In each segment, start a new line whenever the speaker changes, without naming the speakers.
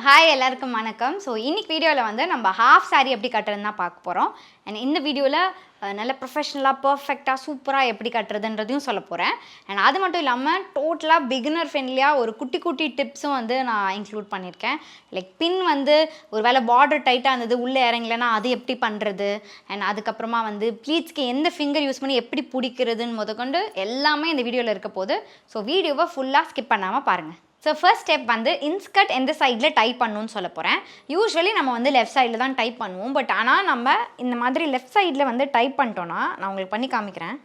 Hi எல்லாருக்கும் வணக்கம். So இன்னைக்கு வீடியோவில் வந்து நம்ம ஹாஃப் சாரி எப்படி கட்டுறதுன்னு தான் பார்க்க போகிறோம். அண்ட் இந்த வீடியோவில் நல்ல ப்ரொஃபஷ்னலாக பர்ஃபெக்டாக சூப்பராக எப்படி கட்டுறதுன்றதையும் சொல்ல போகிறேன். அண்ட் அது மட்டும் இல்லாமல் டோட்டலாக பிகினர் ஃப்ரெண்ட்லியாக ஒரு குட்டி குட்டி டிப்ஸும் வந்து நான் இன்க்ளூட் பண்ணியிருக்கேன். லைக் பின் வந்து ஒரு வேளை பார்டர் டைட்டாக இருந்தது உள்ளே இறங்கலைன்னா அது எப்படி பண்ணுறது, அண்ட் அதுக்கப்புறமா வந்து ப்ளீட்ஸ்க்கு எந்த ஃபிங்கர் யூஸ் பண்ணி எப்படி பிடிக்கிறதுன்னு முதற்கொண்டு எல்லாமே இந்த வீடியோவில் இருக்க போகுது. ஸோ வீடியோவை ஃபுல்லாக ஸ்கிப் பண்ணாமல் பாருங்கள். ஸோ ஃபர்ஸ்ட் ஸ்டெப் வந்து இன்ஸ்கர்ட் எந்த சைடில் டைப் பண்ணணும்னு சொல்ல போகிறேன். யூஸ்வலி நம்ம வந்து லெஃப்ட் சைடில் தான் டைப் பண்ணுவோம். பட் ஆனால் நம்ம இந்த மாதிரி லெஃப்ட் சைடில் வந்து டைப் பண்ணிட்டோன்னா நான் உங்களுக்கு பண்ணி காமிக்கிறேன்.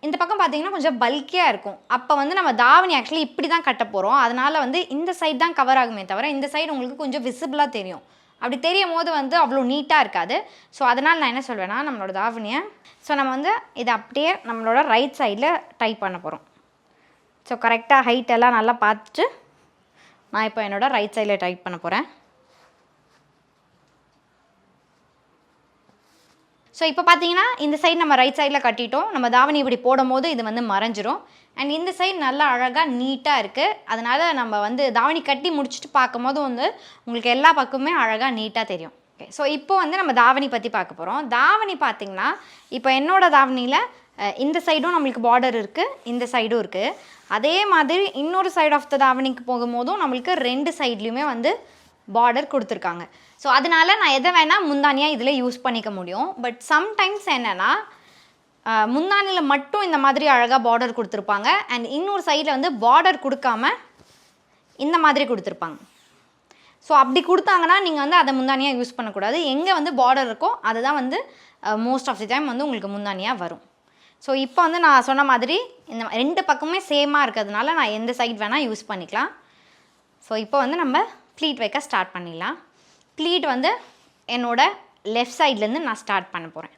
இந்த பக்கம் பார்த்தீங்கன்னா கொஞ்சம் பல்கியாக இருக்கும். அப்போ வந்து நம்ம தாவணி ஆக்சுவலி இப்படி தான் கட்ட போகிறோம். அதனால் வந்து இந்த சைடு தான் கவர் ஆகுமே தவிர இந்த சைடு உங்களுக்கு கொஞ்சம் விசிபிளாக தெரியும். அப்படி தெரியும் போது வந்து அவ்வளோ நீட்டாக இருக்காது. ஸோ அதனால் நான் என்ன சொல்வேன்னா நம்மளோட தாவணியை நம்ம வந்து இதை அப்படியே நம்மளோட ரைட் சைடில் டைப் பண்ண போகிறோம். ஸோ கரெக்டாக ஹைட் எல்லாம் நல்லா பார்த்துட்டு நான் இப்போ என்னோடய ரைட் சைடில் டைப் பண்ண போகிறேன். ஸோ இப்போ பார்த்தீங்கன்னா இந்த சைடு நம்ம ரைட் சைடில் கட்டிட்டோம். நம்ம தாவணி இப்படி போடும் போது இது வந்து மறைஞ்சிரும். அண்ட் இந்த சைடு நல்லா அழகாக நீட்டாக இருக்குது. அதனால் நம்ம வந்து தாவணி கட்டி முடிச்சுட்டு பார்க்கும் போது வந்து உங்களுக்கு எல்லா பக்கமுமே அழகாக நீட்டாக தெரியும். ஓகே, ஸோ இப்போ வந்து நம்ம தாவணி பற்றி பார்க்க போகிறோம். தாவணி பார்த்திங்கன்னா இப்போ என்னோடய தாவணியில் இந்த சைடும் நம்மளுக்கு பார்டர் இருக்குது, இந்த சைடும் இருக்குது. அதே மாதிரி இன்னொரு சைடு ஆஃப் த தாவணிக்கு போகும்போதும் நம்மளுக்கு ரெண்டு சைட்லேயுமே வந்து பார்டர் கொடுத்துருக்காங்க. ஸோ அதனால் நான் எதை வேணால் முந்தானியாக இதில் யூஸ் பண்ணிக்க முடியும். பட் சம்டைம்ஸ் என்னென்னா முந்தானியில் மட்டும் இந்த மாதிரி அழகாக பார்டர் கொடுத்துருப்பாங்க. அண்ட் இன்னொரு சைடில் வந்து பார்டர் கொடுக்காம இந்த மாதிரி கொடுத்துருப்பாங்க. ஸோ அப்படி கொடுத்தாங்கன்னா நீங்கள் வந்து அதை முந்தானியாக யூஸ் பண்ணக்கூடாது. எங்கே வந்து பார்டர் இருக்கோ அதுதான் வந்து மோஸ்ட் ஆஃப் தி டைம் வந்து உங்களுக்கு முந்தானியாக வரும். ஸோ இப்போ வந்து நான் சொன்ன மாதிரி இந்த ரெண்டு பக்கமே சேமாக இருக்கிறதுனால நான் எந்த சைட் வேணால் யூஸ் பண்ணிக்கலாம். ஸோ இப்போ வந்து நம்ம ப்ளீட் வைக்க ஸ்டார்ட் பண்ணிடலாம். ப்ளீட் வந்து என்னோடய லெஃப்ட் சைட்லேருந்து நான் ஸ்டார்ட் பண்ண போகிறேன்.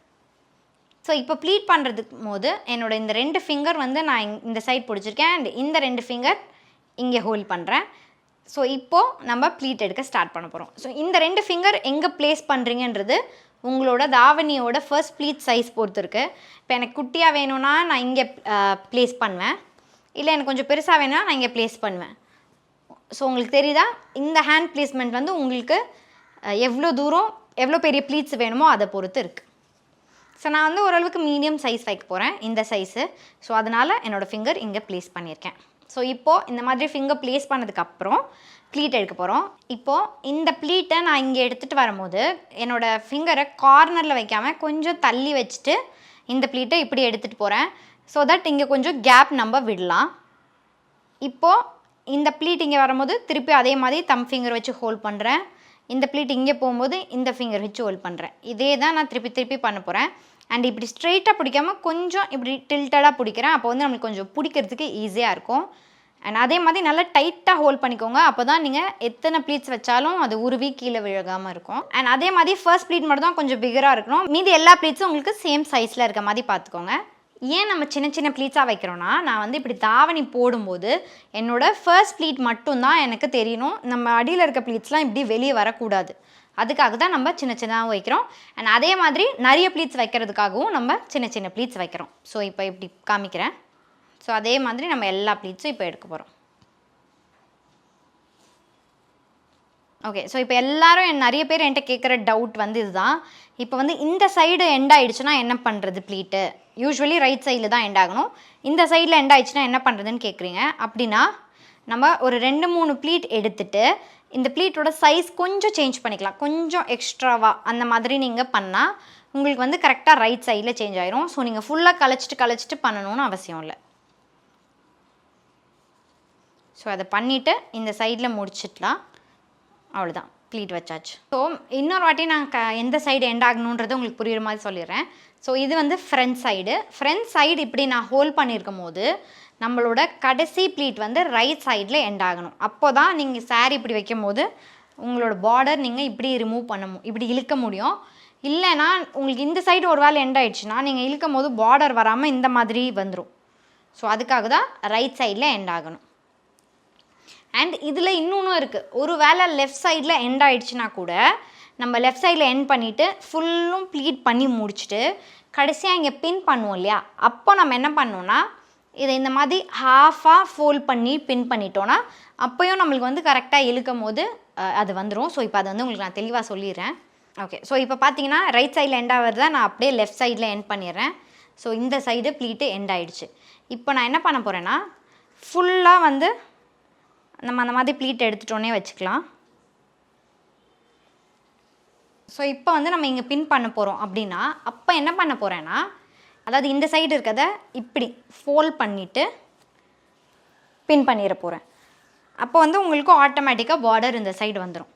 ஸோ இப்போ ப்ளீட் பண்ணுறதுக்கு போது என்னோடய இந்த ரெண்டு ஃபிங்கர் வந்து நான் இந்த சைட் பிடிச்சிருக்கேன். அண்ட் இந்த ரெண்டு ஃபிங்கர் இங்கே ஹோல்ட் பண்ணுறேன். ஸோ இப்போது நம்ம ப்ளீட் எடுக்க ஸ்டார்ட் பண்ண போகிறோம். ஸோ இந்த ரெண்டு ஃபிங்கர் எங்கே ப்ளேஸ் பண்ணுறீங்கன்றது உங்களோட தாவணியோட ஃபர்ஸ்ட் ப்ளீட் சைஸ் பொறுத்து இருக்குது. இப்போ எனக்கு குட்டியாக வேணும்னா நான் இங்கே ப்ளேஸ் பண்ணுவேன், இல்லை எனக்கு கொஞ்சம் பெருசாக வேணும்னா நான் இங்கே ப்ளேஸ் பண்ணுவேன். ஸோ உங்களுக்கு தெரியுதா, இந்த ஹேண்ட் ப்ளேஸ்மெண்ட் வந்து உங்களுக்கு எவ்வளோ தூரம் எவ்வளோ பெரிய ப்ளீட்ஸ் வேணுமோ அதை பொறுத்து இருக்குது. ஸோ நான் வந்து ஓரளவுக்கு மீடியம் சைஸ் வைக்க போகிறேன், இந்த சைஸு. ஸோ அதனால் என்னோடய ஃபிங்கர் இங்கே ப்ளேஸ் பண்ணியிருக்கேன். ஸோ இப்போது இந்த மாதிரி ஃபிங்கர் ப்ளேஸ் பண்ணதுக்கப்புறம் ப்ளீட் எடுக்க போகிறோம். இப்போது இந்த ப்ளீட்டை நான் இங்கே எடுத்துகிட்டு வரும்போது என்னோடய ஃபிங்கரை கார்னரில் வைக்காமல் கொஞ்சம் தள்ளி வச்சுட்டு இந்த ப்ளீட்டை இப்படி எடுத்துகிட்டு போகிறேன். ஸோ தட் இங்கே கொஞ்சம் கேப் நம்ம விடலாம். இப்போது இந்த ப்ளீட் இங்கே வரும்போது திருப்பி அதே மாதிரி தம் ஃபிங்கர் வச்சு ஹோல்ட் பண்ணுறேன். இந்த ப்ளீட் இங்கே போகும்போது இந்த ஃபிங்கர் வச்சு ஹோல்ட் பண்ணுறேன். இதே தான் நான் திருப்பி பண்ண போகிறேன். அண்ட் இப்படி ஸ்ட்ரெயிட்டாக பிடிக்காமல் கொஞ்சம் இப்படி டில்ட்டடாக பிடிக்கிறேன். அப்போ வந்து நம்மளுக்கு கொஞ்சம் பிடிக்கிறதுக்கு ஈஸியாக இருக்கும். அண்ட் அதே மாதிரி நல்லா டைட்டாக ஹோல்ட் பண்ணிக்கோங்க. அப்போ தான் நீங்கள் எத்தனை ப்ளீட்ஸ் வச்சாலும் அது உருவி கீழே விழுகாமல் இருக்கும். அண்ட் அதே மாதிரி ஃபர்ஸ்ட் ப்ளீட் மட்டும் தான் கொஞ்சம் பிகராக இருக்கணும். மீதி எல்லா ப்ளீட்ஸும் உங்களுக்கு சேம் சைஸில் இருக்க மாதிரி பார்த்துக்கோங்க. ஏன் நம்ம சின்ன சின்ன ப்ளீட்ஸாக வைக்கிறோன்னா, நான் வந்து இப்படி தாவணி போடும்போது என்னோடய ஃபர்ஸ்ட் ப்ளீட் மட்டும்தான் எனக்கு தெரியணும். நம்ம அடியில் இருக்க ப்ளீட்ஸ்லாம் இப்படி வெளியே வரக்கூடாது. அதுக்காக தான் நம்ம சின்ன சின்னதாக வைக்கிறோம். அண்ட் அதே மாதிரி நிறைய ப்ளீட்ஸ் வைக்கிறதுக்காகவும் நம்ம சின்ன சின்ன ப்ளீட்ஸ் வைக்கிறோம். ஸோ இப்போ இப்படி காமிக்கிறேன். ஸோ அதே மாதிரி நம்ம எல்லா ப்ளீட்ஸும் இப்போ எடுக்க போகிறோம். ஓகே, ஸோ இப்போ எல்லோரும் நிறைய பேர் என்கிட்ட கேட்குற டவுட் வந்து இதுதான். இப்போ வந்து இந்த சைடு எண்ட் ஆகிடுச்சுன்னா என்ன பண்ணுறது ப்ளீட்டு? யூஸ்வலி ரைட் சைடில் தான் எண்ட் ஆகணும். இந்த சைடில் எண்ட் ஆகிடுச்சுன்னா என்ன பண்ணுறதுன்னு கேட்குறீங்க. அப்படின்னா நம்ம ஒரு 2-3 ப்ளீட் எடுத்துகிட்டு இந்த ப்ளீட்டோட சைஸ் கொஞ்சம் சேஞ்ச் பண்ணிக்கலாம். கொஞ்சம் எக்ஸ்ட்ராவாக அந்த மாதிரி நீங்கள் பண்ணால் உங்களுக்கு வந்து கரெக்டாக ரைட் சைடில் சேஞ்ச் ஆயிரும். ஸோ நீங்கள் ஃபுல்லாக கழிச்சிட்டு பண்ணணும்னு அவசியம் இல்லை. ஸோ அதை பண்ணிவிட்டு இந்த சைடில் முடிச்சிடலாம். அவ்வளோதான், ப்ளீட் வச்சாச்சு. ஸோ இன்னொரு வாட்டி நான் எந்த சைடு எண்ட் ஆகணுன்றது உங்களுக்கு புரியுற மாதிரி சொல்லிடுறேன். ஸோ இது வந்து ஃப்ரண்ட் சைடு இப்படி நான் ஹோல்ட் பண்ணியிருக்கும் போது நம்மளோட கடைசி ப்ளீட் வந்து ரைட் சைடில் எண்ட் ஆகணும். அப்போ தான் நீங்கள் சாரீ இப்படி வைக்கும் போது உங்களோட பார்டர் நீங்கள் இப்படி ரிமூவ் இப்படி இழுக்க முடியும். இல்லைனா உங்களுக்கு இந்த சைடு ஒரு வேளை எண்ட் ஆகிடுச்சுன்னா நீங்கள் இழுக்கும் போது பார்டர் வராமல் இந்த மாதிரி வந்துடும். ஸோ அதுக்காக தான் ரைட் சைடில் எண்ட் ஆகணும். அண்ட் இதில் இன்னொன்றும் இருக்குது. ஒரு வேளை லெஃப்ட் சைடில் எண்ட் ஆகிடுச்சுன்னா கூட நம்ம லெஃப்ட் சைடில் எண்ட் பண்ணிவிட்டு ஃபுல்லும் ப்ளீட் பண்ணி முடிச்சுட்டு கடைசியாக இங்கே பின் பண்ணுவோம் இல்லையா, அப்போ நம்ம என்ன பண்ணோன்னா இதை இந்த மாதிரி ஹாஃபாக ஃபோல்ட் பண்ணி பின் பண்ணிட்டோன்னா அப்போயும் நம்மளுக்கு வந்து கரெக்டாக இழுக்கும் போது அது வந்துடும். ஸோ இப்போ அதை வந்து உங்களுக்கு நான் தெளிவாக சொல்லிடுறேன். ஓகே, ஸோ இப்போ பார்த்தீங்கன்னா ரைட் சைடில் எண்ட் ஆகிறத நான் அப்படியே லெஃப்ட் சைடில் எண்ட் பண்ணிடுறேன். ஸோ இந்த சைடு ப்ளீட்டு எண்ட் ஆகிடுச்சு. இப்போ நான் என்ன பண்ண போகிறேன்னா ஃபுல்லாக வந்து நம்ம அந்த மாதிரி ப்ளீட் எடுத்துகிட்டோன்னே வச்சுக்கலாம். ஸோ இப்போ வந்து நம்ம இங்கே பின் பண்ண போகிறோம் அப்படின்னா அப்போ என்ன பண்ண போகிறேன்னா, அதாவது இந்த சைடு இருக்கிறத இப்படி ஃபோல்ட் பண்ணிவிட்டு பின் பண்ணிட போகிறேன். அப்போ வந்து உங்களுக்கு ஆட்டோமேட்டிக்காக பார்டர் இந்த சைடு வந்துடும்.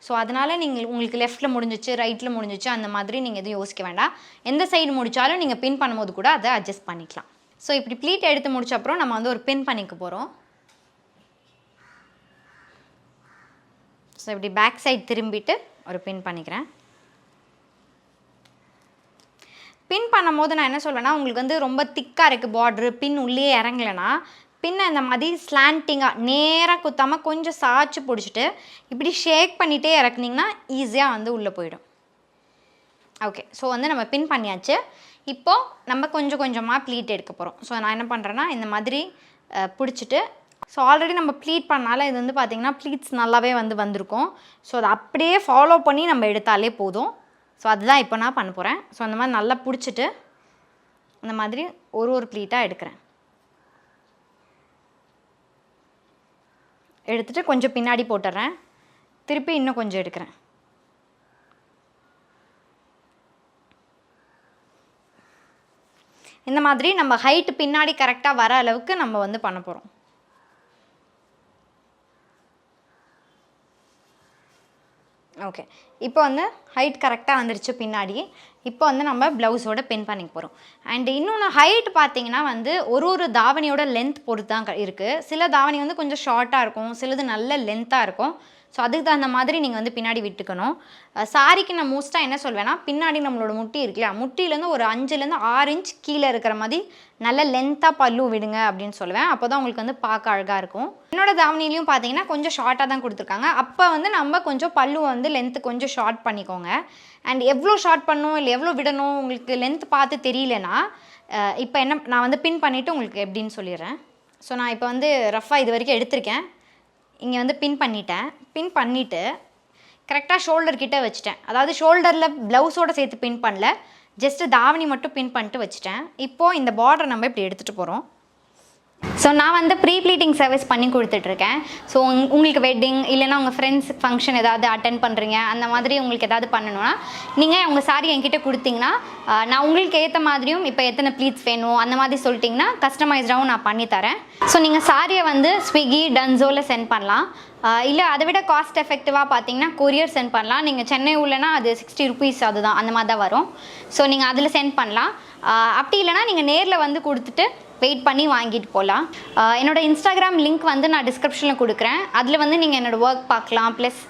ஸோ அதனால் நீங்கள் உங்களுக்கு லெஃப்ட்டில் முடிஞ்சிச்சு, ரைட்டில் முடிஞ்சிச்சு அந்த மாதிரி நீங்கள் எதுவும் யோசிக்க வேண்டாம். எந்த சைடு முடித்தாலும் நீங்கள் பின் பண்ணும்போது கூட அதை அட்ஜஸ்ட் பண்ணிக்கலாம். ஸோ இப்படி ப்ளீட் எடுத்து முடிச்ச அப்புறம் நம்ம வந்து ஒரு பின் பண்ணிக்க போகிறோம். ஸோ இப்படி பேக் சைடு திரும்பிட்டு ஒரு பின் பண்ணிக்கிறேன். பின் பண்ணும் போது நான் என்ன சொல்வேன்னா, உங்களுக்கு வந்து ரொம்ப திக்காக இருக்குது பார்ட்ரு, பின் உள்ளே இறங்கலைன்னா பின்னை இந்த மாதிரி ஸ்லாண்டிங்காக நேராக குத்தாமல் கொஞ்சம் சாய்ச்சி பிடிச்சிட்டு இப்படி ஷேக் பண்ணிகிட்டே இறக்குனிங்கன்னா ஈஸியாக வந்து உள்ளே போயிடும். ஓகே, ஸோ வந்து நம்ம பின் பண்ணியாச்சு. இப்போது நம்ம கொஞ்சம் கொஞ்சமாக ப்ளீட் எடுக்க போகிறோம். ஸோ நான் என்ன பண்ணுறேன்னா இந்த மாதிரி பிடிச்சிட்டு, ஸோ ஆல்ரெடி நம்ம ப்ளீட் பண்ணால இது வந்து பார்த்திங்கன்னா ப்ளீட்ஸ் நல்லாவே வந்து வந்திருக்கும். ஸோ அதை அப்படியே ஃபாலோ பண்ணி நம்ம எடுத்தாலே போதும். ஸோ அதுதான் இப்போ நான் பண்ண போகிறேன். ஸோ அந்த மாதிரி நல்லா பிடிச்சிட்டு இந்த மாதிரி ஒரு ப்ளீட்டாக எடுக்கிறேன். எடுத்துகிட்டு கொஞ்சம் பின்னாடி போட்டுடுறேன். திருப்பி இன்னும் கொஞ்சம் எடுக்கிறேன். இந்த மாதிரி நம்ம ஹைட்டு பின்னாடி கரெக்டாக வர அளவுக்கு நம்ம வந்து பண்ண போகிறோம். ஓகே, இப்போ வந்து ஹைட் கரெக்டாக வந்துருச்சு பின்னாடி. இப்போ வந்து நம்ம ப்ளவுஸோட பின் பண்ணிக்க போகிறோம். அண்ட் இன்னொன்று ஹைட் பார்த்திங்கன்னா வந்து ஒரு தாவணியோட லென்த் பொறுத்து தான் இருக்குது. சில தாவணி வந்து கொஞ்சம் ஷார்ட்டாக இருக்கும், சிலது நல்ல லென்த்தாக இருக்கும். ஸோ அதுக்கு தகுந்த மாதிரி நீங்கள் வந்து பின்னாடி விட்டுக்கணும். சாரிக்கு நான் மோஸ்ட்டாக என்ன சொல்வேன்னா, பின்னாடி நம்மளோட முட்டி இருக்குல்லையா, முட்டிலேருந்து ஒரு 5லேருந்து 6 இன்ச் கீழே இருக்கிற மாதிரி நல்ல லென்த்தாக பல்லு விடுங்க அப்படின்னு சொல்லுவேன். அப்போ தான் உங்களுக்கு வந்து பார்க்க அழகாக இருக்கும். என்னோடய தாவணிலையும் பார்த்தீங்கன்னா கொஞ்சம் ஷார்ட்டாக தான் கொடுத்துருக்காங்க. அப்போ வந்து நம்ம கொஞ்சம் பல்லு வந்து லென்த்து கொஞ்சம் ஷார்ட் பண்ணிக்கோங்க. அண்ட் எவ்வளோ ஷார்ட் பண்ணணும் இல்லை எவ்வளோ விடணும் உங்களுக்கு லென்த் பார்த்து தெரியலனா இப்போ என்ன நான் வந்து பின் பண்ணிவிட்டு உங்களுக்கு எப்படின்னு சொல்லிடுறேன். ஸோ நான் இப்போ வந்து ரஃபாக இது வரைக்கும் எடுத்திருக்கேன். இங்கே வந்து பின் பண்ணிட்டேன். பின் பண்ணிவிட்டு கரெக்டாக ஷோல்டர் கிட்டே வச்சுட்டேன். அதாவது ஷோல்டரில் ப்ளவுஸோடு சேர்த்து பின் பண்ணல, ஜஸ்ட்டு தாவணி மட்டும் பின் பண்ணிட்டு வச்சுட்டேன். இப்போது இந்த பார்டரை நம்ம இப்படி எடுத்துகிட்டு போகிறோம். ஸோ நான் வந்து ப்ரீ ப்ளீட்டிங் சர்வீஸ் பண்ணி கொடுத்துட்ருக்கேன். ஸோ உங்களுக்கு வெட்டிங் இல்லைனா உங்கள் ஃப்ரெண்ட்ஸ் ஃபங்க்ஷன் ஏதாவது அட்டென்ட் பண்ணுறீங்க, அந்த மாதிரி உங்களுக்கு ஏதாவது பண்ணணும்னா நீங்கள் உங்கள் சாரி என்கிட்ட கொடுத்தீங்கன்னா நான் உங்களுக்கு ஏற்ற மாதிரியும் இப்போ எத்தனை ப்ளீட்ஸ் வேணும் அந்த மாதிரி சொல்லிட்டிங்கன்னா கஸ்டமைஸ்டாகவும் நான் பண்ணித்தரேன். ஸோ நீங்கள் சாரியை வந்து ஸ்விக்கி டன்ஸோவில் சென்ட் பண்ணலாம். இல்லை அதை விட காஸ்ட் எஃபெக்டிவாக பார்த்தீங்கன்னா கொரியர் சென்ட் பண்ணலாம். நீங்கள் சென்னை உள்ளனா அது 60 rupees அதுதான், அந்த மாதிரி தான் வரும். ஸோ நீங்கள் அதில் சென்ட் பண்ணலாம். அப்படி இல்லைனா நீங்கள் நேரில் வந்து கொடுத்துட்டு வெயிட் பண்ணி வாங்கிட்டு போகலாம். என்னோடய இன்ஸ்டாகிராம் லிங்க் வந்து நான் டிஸ்கிரிப்ஷனில் கொடுக்குறேன். அதில் வந்து நீங்கள் என்னோடய ஒர்க் பார்க்கலாம். ப்ளஸ்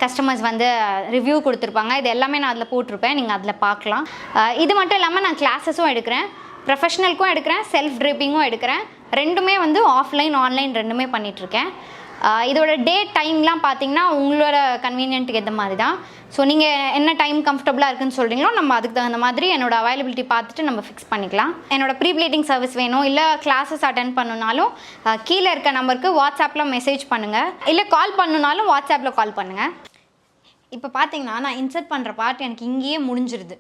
கஸ்டமர்ஸ் வந்து ரிவ்யூ கொடுத்துருப்பாங்க. இது எல்லாமே நான் அதில் போட்டிருப்பேன், நீங்கள் அதில் பார்க்கலாம். இது மட்டும் இல்லாமல் நான் கிளாஸஸும் எடுக்கிறேன், ப்ரொஃபஷ்னலுக்கும் எடுக்கிறேன், செல்ஃப் ட்ரிப்பிங்கும் எடுக்கிறேன். ரெண்டுமே வந்து ஆஃப்லைன் ஆன்லைன் ரெண்டுமே பண்ணிகிட்ருக்கேன். இதோட டேட் டைம்லாம் பார்த்தீங்கன்னா உங்களோட கன்வீனியன்ட்டுக்கு ஏற்ற மாதிரி தான். ஸோ நீங்கள் என்ன டைம் கம்ஃபர்டபுளாக இருக்குன்னு சொல்கிறீங்களோ நம்ம அதுக்கு தகுந்த மாதிரி என்னோடய அவைலபிலிட்டி பார்த்துட்டு நம்ம ஃபிக்ஸ் பண்ணிக்கலாம். என்னோடய ப்ரீ ப்ளீட்டிங் சர்வீஸ் வேணும் இல்லை கிளாஸஸ் அட்டென்ட் பண்ணணுனாலும் கீழே இருக்க நம்பருக்கு வாட்ஸ்அப்பில் மெசேஜ் பண்ணுங்கள், இல்லை கால் பண்ணணுனாலும் வாட்ஸ்அப்பில் கால் பண்ணுங்கள். இப்போ பார்த்தீங்கன்னா நான் இன்சர்ட் பண்ணுற பார்ட் எனக்கு இங்கேயே முடிஞ்சிருது.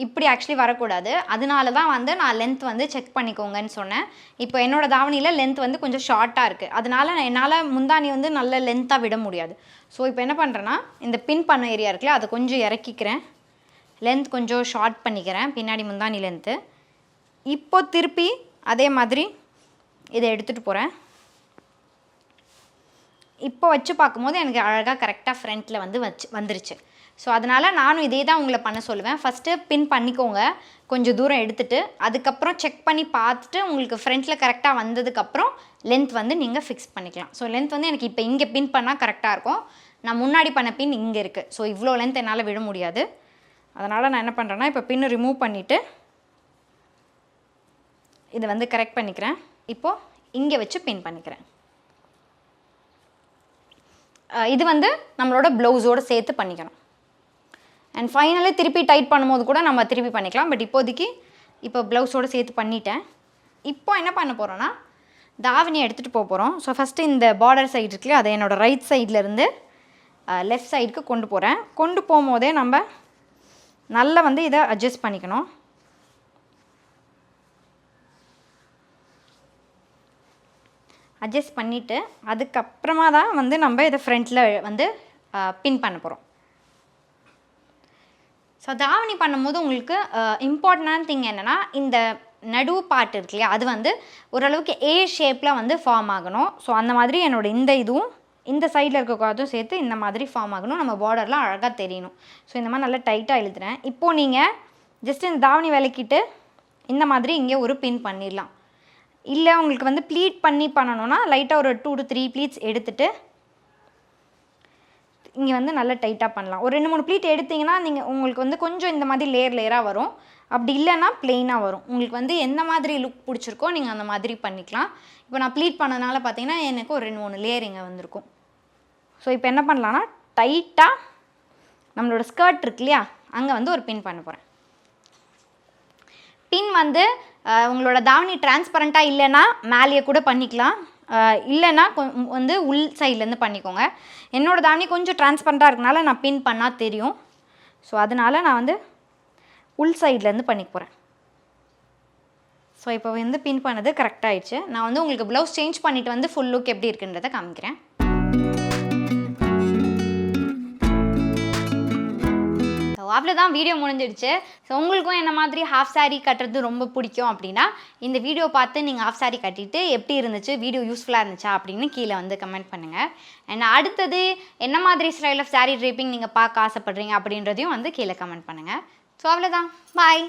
இப்படி ஆக்சுவலி வரக்கூடாது. அதனால தான் வந்து நான் லென்த் வந்து செக் பண்ணிக்கோங்கன்னு சொன்னேன். இப்போ என்னோடய தாவணியில் லென்த் வந்து கொஞ்சம் ஷார்ட்டாக இருக்குது. அதனால என்னால் முந்தானி வந்து நல்ல லென்த்தாக விட முடியாது. ஸோ இப்போ என்ன பண்ணுறேன்னா இந்த பின் பண்ண ஏரியா இருக்குல்ல அதை கொஞ்சம் இறக்கிக்கிறேன், லென்த் கொஞ்சம் ஷார்ட் பண்ணிக்கிறேன் பின்னாடி முந்தானி லென்த்து. இப்போ திருப்பி அதே மாதிரி இதை எடுத்துகிட்டு போகிறேன். இப்போ வச்சு பார்க்கும்போது எனக்கு அழகாக கரெக்டாக ஃப்ரண்ட்டில் வந்து வந்துருச்சு. ஸோ அதனால் நானும் இதே தான் உங்களை பண்ண சொல்லுவேன். ஃபஸ்ட்டு பின் பண்ணிக்கோங்க கொஞ்சம் தூரம் எடுத்துகிட்டு, அதுக்கப்புறம் செக் பண்ணி பார்த்துட்டு உங்களுக்கு ஃப்ரண்ட்டில் கரெக்டாக வந்ததுக்கப்புறம் லென்த் வந்து நீங்கள் ஃபிக்ஸ் பண்ணிக்கலாம். ஸோ லென்த் வந்து எனக்கு இப்போ இங்கே பின் பண்ணால் கரெக்டாக இருக்கும். நான் முன்னாடி பண்ண பின் இங்கே இருக்குது. ஸோ இவ்வளோ லென்த் என்னால் விட முடியாது. அதனால் நான் என்ன பண்ணுறேன்னா இப்போ பின்னு ரிமூவ் பண்ணிவிட்டு இதை வந்து கரெக்ட் பண்ணிக்கிறேன். இப்போது இங்கே வச்சு பின் பண்ணிக்கிறேன். இது வந்து நம்மளோட ப்ளவுஸோடு சேர்த்து பண்ணிக்கணும். அண்ட் ஃபைனலி திருப்பி டைட் பண்ணும்போது கூட நம்ம திருப்பி பண்ணிக்கலாம். பட் இப்போதைக்கு இப்போ ப்ளவுஸோடு சேர்த்து பண்ணிட்டேன். இப்போ என்ன பண்ண போகிறோன்னா தாவணி எடுத்துகிட்டு போகிறோம். ஸோ ஃபஸ்ட்டு இந்த பார்டர் சைடு இருக்குல்லையா, அதை என்னோடய ரைட் சைட்லேருந்து லெஃப்ட் சைடுக்கு கொண்டு போகிறேன். கொண்டு போகும்போதே நம்ம நல்லா வந்து இதை அட்ஜஸ்ட் பண்ணிக்கணும். அட்ஜஸ்ட் பண்ணிவிட்டு அதுக்கப்புறமா தான் வந்து நம்ம இதை ஃப்ரண்ட்டில் வந்து பின் பண்ண போகிறோம். ஸோ தாவணி பண்ணும்போது உங்களுக்கு இம்பார்ட்டண்டான திங் என்னென்னா, இந்த நடுவு பார்ட் இருக்கு இல்லையா, அது வந்து ஓரளவுக்கு ஏ ஷேப்பில் வந்து ஃபார்ம் ஆகணும். ஸோ அந்த மாதிரி என்னோடய இந்த இதுவும் இந்த சைடில் இருக்கக்கூடாதும் சேர்த்து இந்த மாதிரி ஃபார்ம் ஆகணும். நம்ம பார்டர்லாம் அழகாக தெரியணும். ஸோ இந்த மாதிரி நல்லா டைட்டாக இழுத்துறேன். இப்போது நீங்கள் ஜஸ்ட் இந்த தாவணி விளக்கிட்டு இந்த மாதிரி இங்கே ஒரு பின் பண்ணிடலாம். இல்லை உங்களுக்கு வந்து ப்ளீட் பண்ணணுன்னா லைட்டாக ஒரு 2 to 3 ப்ளீட்ஸ் எடுத்துகிட்டு இங்கே வந்து நல்லா டைட்டாக பண்ணலாம். ஒரு 2-3 ப்ளீட் எடுத்திங்கன்னா நீங்கள் உங்களுக்கு வந்து கொஞ்சம் இந்த மாதிரி லேயராக வரும். அப்படி இல்லைன்னா ப்ளெயினாக வரும். உங்களுக்கு வந்து எந்த மாதிரி லுக் பிடிச்சிருக்கோ நீங்கள் அந்த மாதிரி பண்ணிக்கலாம். இப்போ நான் ப்ளீட் பண்ணதுனால பார்த்தீங்கன்னா எனக்கு ஒரு 2-3 லேயர் இங்கே வந்திருக்கும். ஸோ இப்போ என்ன பண்ணலான்னா டைட்டாக நம்மளோட ஸ்கர்ட் இருக்கு இல்லையா, அங்கே வந்து ஒரு பின் பண்ண போகிறேன். பின் வந்து உங்களோட தாவணி டிரான்ஸ்பரண்ட்டாக இல்லைன்னா மேலேயே கூட பண்ணிக்கலாம். இல்லைன்னா வந்து உள் சைட்லேருந்து பண்ணிக்கோங்க. என்னோடய தாவணி கொஞ்சம் டிரான்ஸ்பரண்ட்டாக இருக்கனால நான் பின் பண்ணால் தெரியும். ஸோ அதனால் நான் வந்து உள் சைட்லேருந்து பண்ணிக்க போகிறேன். ஸோ இப்போ வந்து பின் பண்ணது கரெக்டாக ஆயிடுச்சு. நான் வந்து உங்களுக்கு ப்ளவுஸ் சேஞ்ச் பண்ணிவிட்டு வந்து ஃபுல் லுக் எப்படி இருக்குன்றதை காமிக்கிறேன். அவ்வளோதான், வீடியோ முடிஞ்சிடுச்சு. ஸோ உங்களுக்கும் என்ன மாதிரி ஹாஃப் சாரீ கட்டுறது ரொம்ப பிடிக்கும் அப்படின்னா இந்த வீடியோ பார்த்து நீங்கள் ஹாஃப் சாரீ கட்டிட்டு எப்படி இருந்துச்சு, வீடியோ யூஸ்ஃபுல்லாக இருந்துச்சா அப்படின்னு கீழே வந்து கமெண்ட் பண்ணுங்கள். அண்ட் அடுத்தது என்ன மாதிரி ஸ்டைல் ஆஃப் சாரீ ட்ரேப்பிங் நீங்கள் பார்க்க ஆசைப்படுறீங்க அப்படின்றதையும் வந்து கீழே கமெண்ட் பண்ணுங்கள். ஸோ அவ்வளோதான், பாய்.